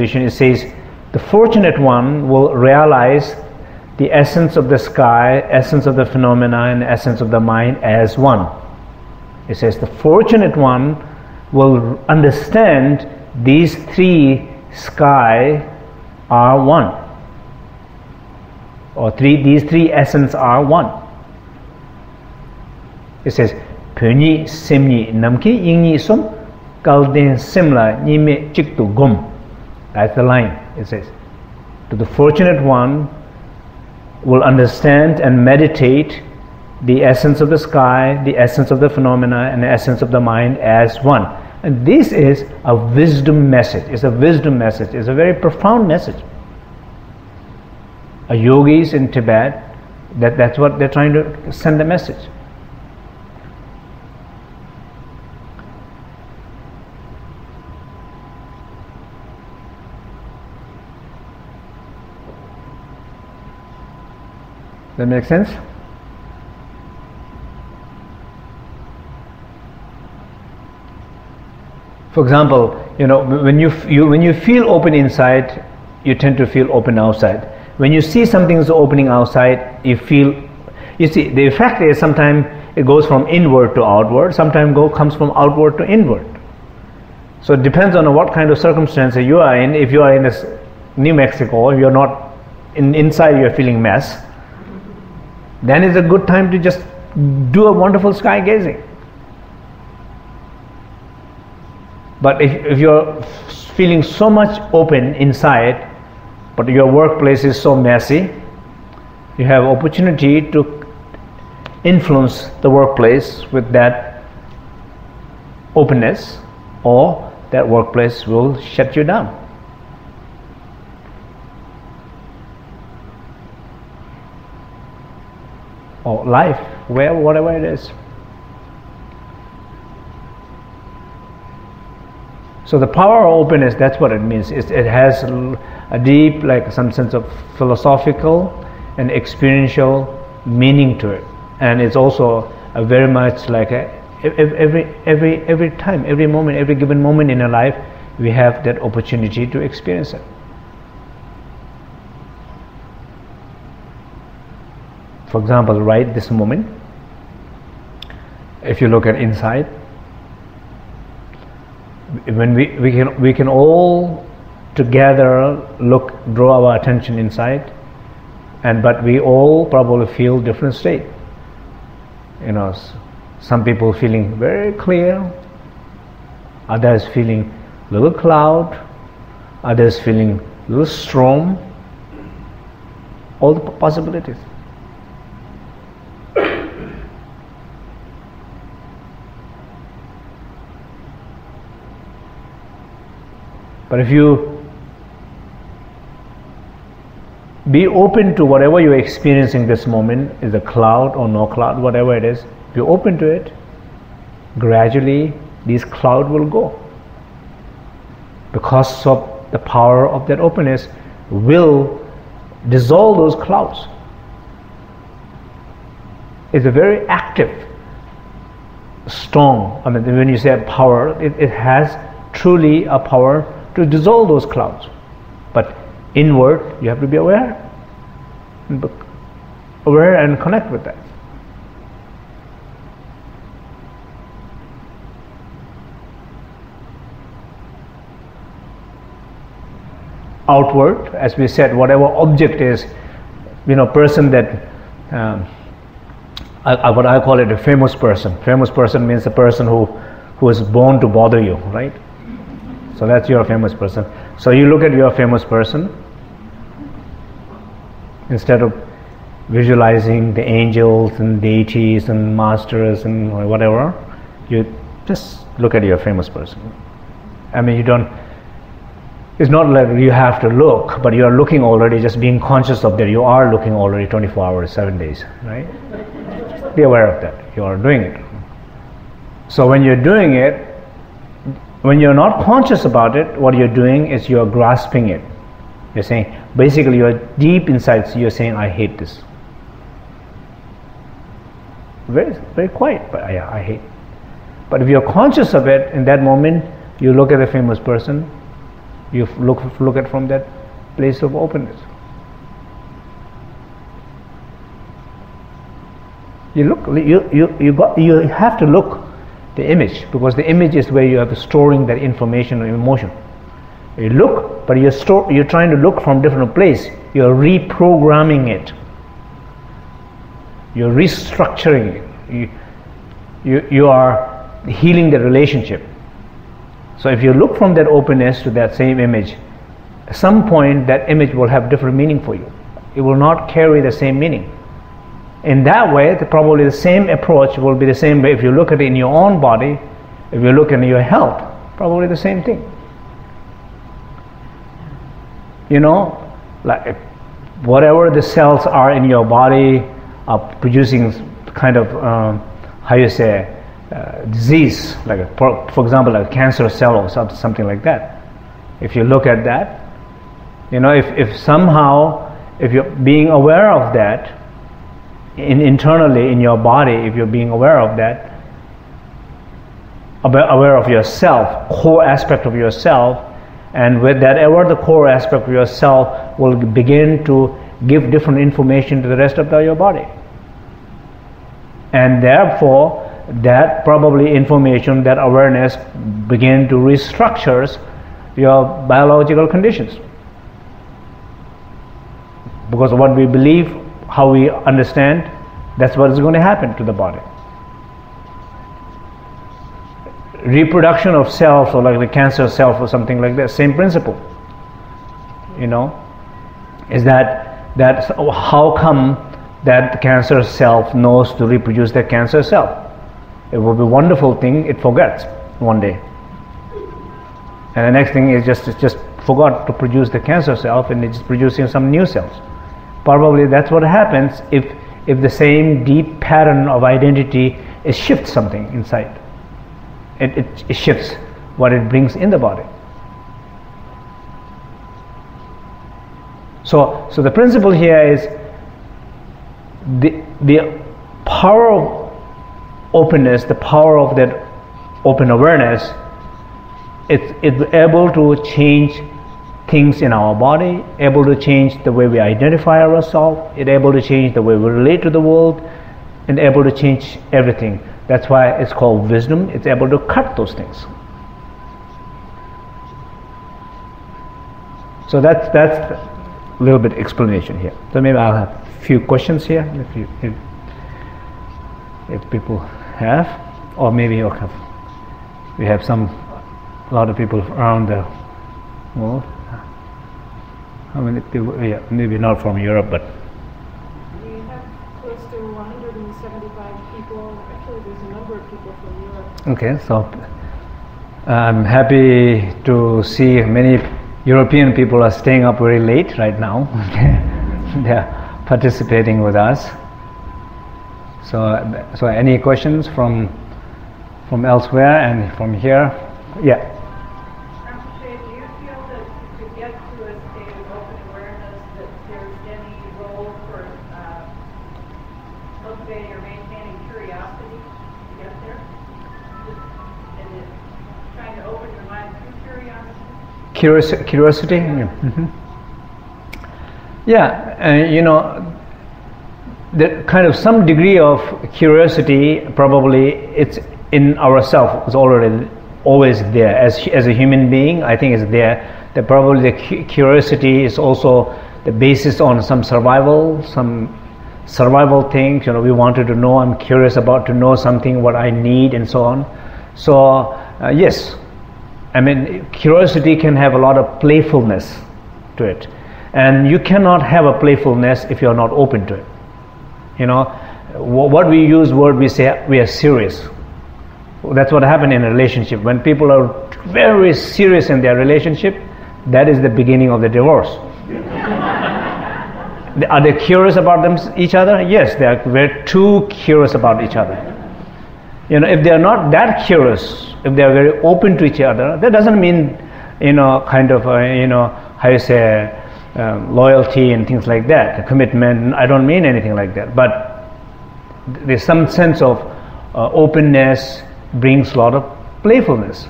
It says, the fortunate one will realize the essence of the sky, essence of the phenomena, and essence of the mind as one. It says, the fortunate one will understand these three sky are one, or these three essence are one. It says, Pönyi semni namki yingni sum kalden simla nime chiktu gum. That's the line. It says, to the fortunate one will understand and meditate the essence of the sky, the essence of the phenomena, and the essence of the mind as one. And this is a wisdom message. It's a wisdom message. It's a very profound message. Yogis in Tibet, that's what they're trying to send the message. Does that make sense? For example, when you feel open inside, you tend to feel open outside. When you see something is opening outside, you see the effect is sometimes it goes from inward to outward, sometimes comes from outward to inward. So it depends on what kind of circumstances you are in. If you are in this New Mexico, you're not inside, you're feeling mess, then it's a good time to just do a wonderful sky gazing. But if you're feeling so much open inside, but your workplace is so messy, you have opportunity to influence the workplace with that openness, or that workplace will shut you down. Or life, whatever it is. So the power of openness, that's what it means. It has a deep, like some sense of philosophical and experiential meaning to it, and it's also a very much like every time, every moment, every given moment in our life, we have that opportunity to experience it. For example, right this moment, if you look at inside, when we can all together draw our attention inside, but we all probably feel different state. Some people feeling very clear, others feeling little cloud, others feeling little storm, all the possibilities. But if you be open to whatever you're experiencing this moment, is a cloud or no cloud, whatever it is, if you're open to it, gradually these clouds will go. Because of the power of that openness will dissolve those clouds. It's a very active, strong, when you say power, it has truly a power to dissolve those clouds. But inward, you have to be aware and connect with that. Outward, as we said, whatever object is, person that what I call it, a famous person. Famous person means a person who is born to bother you, right? So that's your famous person. So you look at your famous person, instead of visualizing the angels and deities and masters and whatever, you just look at your famous person. It's not like you have to look, but you are looking already, just being conscious of that. You are looking already 24 hours, 7 days, right? Be aware of that. You are doing it. So when you're doing it, when you're not conscious about it, what you're doing is you're grasping it. You're saying, basically you're deep inside, so you're saying, I hate this. Very, very quiet, but I hate. But if you're conscious of it, in that moment, you look at the famous person, You look at from that place of openness. You have to look the image, because the image is where you are storing that information or emotion. You look, but you're trying to look from different place. You're reprogramming it. You're restructuring it. You are healing the relationship. So if you look from that openness to that same image, at some point that image will have different meaning for you. It will not carry the same meaning. In that way, probably the same approach will be the same way if you look at it in your own body, if you look at your health, probably the same thing. Like whatever the cells are in your body are producing kind of, disease, like for example, a cancer cell or something like that. If you look at that, if you're being aware of that, internally in your body, if you're being aware of that, aware of yourself, core aspect of yourself, and with that the core aspect of yourself will begin to give different information to the rest of your body, and therefore that probably information, that awareness begin to restructure your biological conditions, because what we believe, how we understand, that's what is going to happen to the body. Reproduction of cells, or like the cancer cell or something like that, same principle. Is that's how come that the cancer cell knows to reproduce that cancer cell? It will be a wonderful thing, it forgets one day, and the next thing is just forgot to produce the cancer cell, and it's producing some new cells. Probably that's what happens if the same deep pattern of identity shifts something inside. It shifts what it brings in the body. So the principle here is the power of openness, the power of that open awareness. It's able to change things in our body, able to change the way we identify ourselves, it's able to change the way we relate to the world, and able to change everything. That's why it's called wisdom. It's able to cut those things. So that's a little bit explanation here. So maybe I'll have a few questions here if people have, or maybe we have a lot of people around the world. How many people? Yeah, maybe not from Europe, but we have close to 175 people. Actually, there's a number of people from Europe. Okay, so I'm happy to see many European people are staying up very late right now. They're participating with us. So any questions from elsewhere and from here? Yeah. Curiosity. Yeah. Mm-hmm. Yeah, the kind of some degree of curiosity, probably it's in ourselves. It's always there. As a human being, I think it's there. That probably the curiosity is also the basis on some survival things. We wanted to know. I'm curious about to know something, what I need, and so on. So yes. I mean, curiosity can have a lot of playfulness to it, and you cannot have a playfulness if you're not open to it. What we use word, we say we are serious. That's what happened in a relationship. When people are very serious in their relationship, that is the beginning of the divorce. Are they curious about each other? Yes, they are very too curious about each other. If they are not that curious, if they are very open to each other, that doesn't mean, loyalty and things like that, commitment. I don't mean anything like that. But there's some sense of openness brings a lot of playfulness.